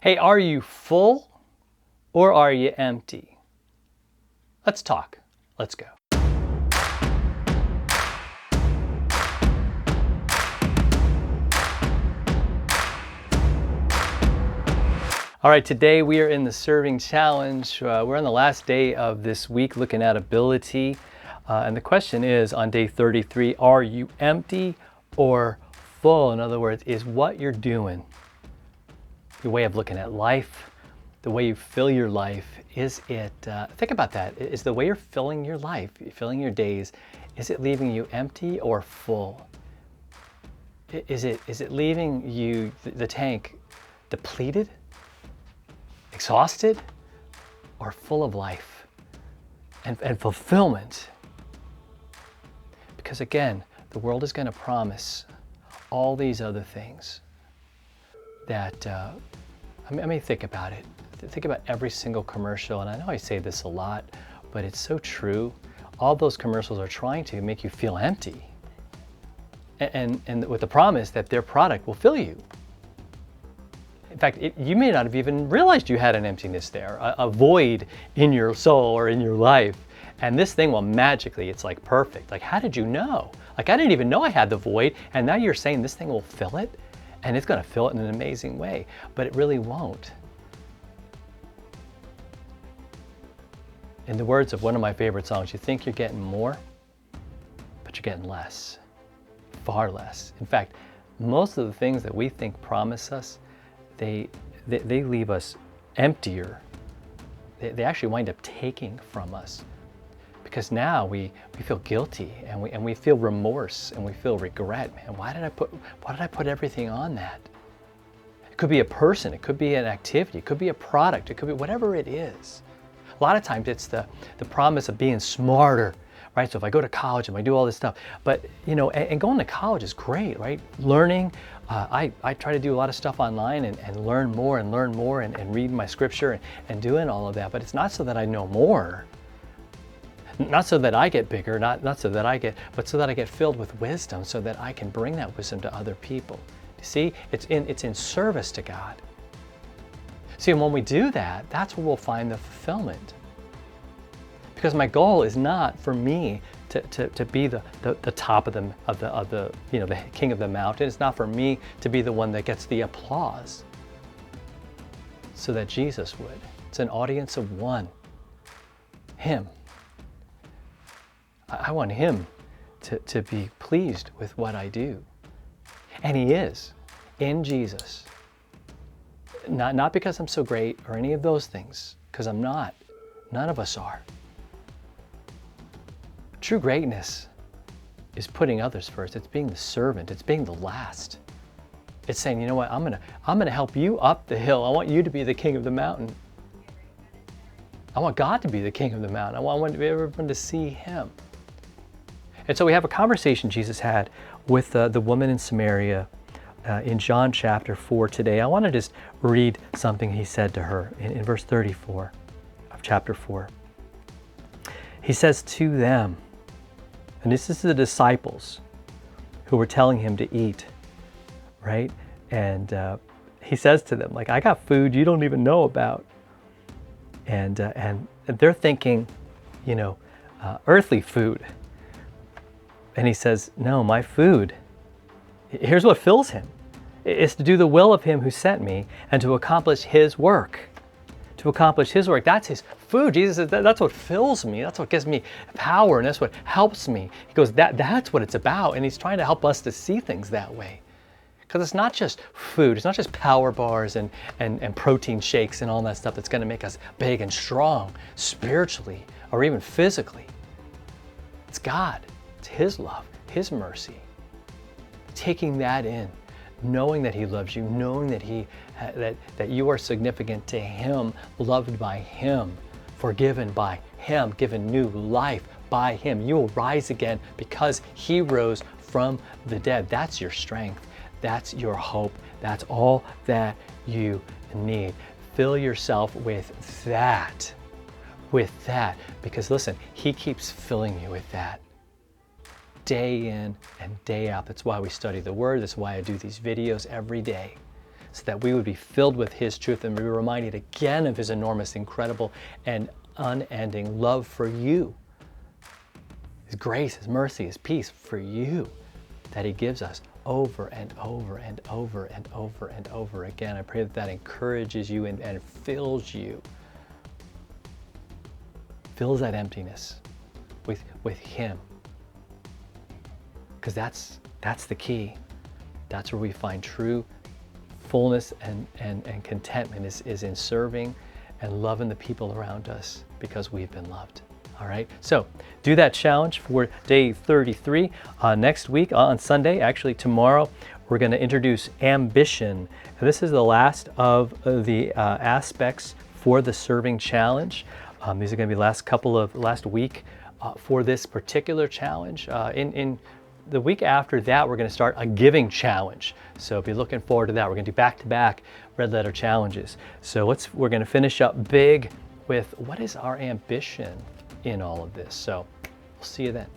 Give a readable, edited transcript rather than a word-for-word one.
Hey, are you full or are you empty? Let's talk. Let's go. All right, today we are in the serving challenge. We're on the last day of this week looking at ability. And the question is on day 33, are you empty or full? In other words, is what you're doing, your way of looking at life, the way you fill your life, is it, think about that, is the way you're filling your life, filling your days, is it leaving you empty or full? Is it leaving you, the tank, depleted, exhausted, or full of life and fulfillment? Because again, the world is going to promise all these other things that, I mean, think about it. Think about every single commercial, and I know I say this a lot, but it's so true. All those commercials are trying to make you feel empty, and with the promise that their product will fill you. In fact, you may not have even realized you had an emptiness there, a void in your soul or in your life. And this thing will magically, it's like perfect. Like, how did you know? Like, I didn't even know I had the void, and now you're saying this thing will fill it? And it's going to fill it in an amazing way, but it really won't. In the words of one of my favorite songs, you think you're getting more, but you're getting less, far less. In fact, most of the things that we think promise us, they leave us emptier. They actually wind up taking from us, because now we feel guilty and we feel remorse and we feel regret. Man, why did I put everything on that? It could be a person, it could be an activity, it could be a product, it could be whatever it is. A lot of times it's the promise of being smarter, right? So if I go to college and I do all this stuff, but you know, and going to college is great, right? Learning, I try to do a lot of stuff online and learn more and read my scripture and doing all of that, but it's not so that I know more. Not so that I get bigger, not so that I get, but so that I get filled with wisdom, so that I can bring that wisdom to other people. You see, it's in service to God. See, and when we do that, that's where we'll find the fulfillment. Because my goal is not for me to be the top of the you know, the king of the mountain. It's not for me to be the one that gets the applause, so that Jesus would. It's an audience of one, Him. I want Him to be pleased with what I do. And He is, in Jesus. Not because I'm so great or any of those things, because I'm not. None of us are. True greatness is putting others first. It's being the servant. It's being the last. It's saying, you know what, I'm gonna help you up the hill. I want you to be the king of the mountain. I want God to be the king of the mountain. I want everyone to see Him. And so we have a conversation Jesus had with the woman in Samaria in John chapter 4 today. I want to just read something He said to her in verse 34 of chapter 4. He says to them, and this is the disciples who were telling Him to eat, right? And He says to them, like, I got food you don't even know about. And they're thinking, you know, earthly food. And He says, no, my food, here's what fills Him. It's to do the will of Him who sent me and to accomplish His work. To accomplish His work. That's His food. Jesus says, that's what fills me. That's what gives me power, and that's what helps me. He goes, that's what it's about. And He's trying to help us to see things that way. Because it's not just food. It's not just power bars and protein shakes and all that stuff that's going to make us big and strong spiritually or even physically. It's God. It's His love, His mercy. Taking that in, knowing that He loves you, knowing that that you are significant to Him, loved by Him, forgiven by Him, given new life by Him. You will rise again because He rose from the dead. That's your strength. That's your hope. That's all that you need. Fill yourself with that. Because listen, He keeps filling you with that. Day in and day out. That's why we study the Word. That's why I do these videos every day. so that we would be filled with His truth and be reminded again of His enormous, incredible, and unending love for you. His grace, His mercy, His peace for you that He gives us over and over and over and over and over again. I pray that that encourages you and fills you, fills that emptiness with Him. Because that's the key. That's where we find true fullness and contentment is in serving and loving the people around us because we've been loved. All right, so do that challenge for day 33. Next week on Sunday, actually tomorrow, we're going to introduce ambition. And this is the last of the aspects for the serving challenge. These are going to be last week for this particular challenge. In the week after that, we're going to start a giving challenge. So be looking forward to that. We're going to do back-to-back red letter challenges. So we're going to finish up big with what is our ambition in all of this. So we'll see you then.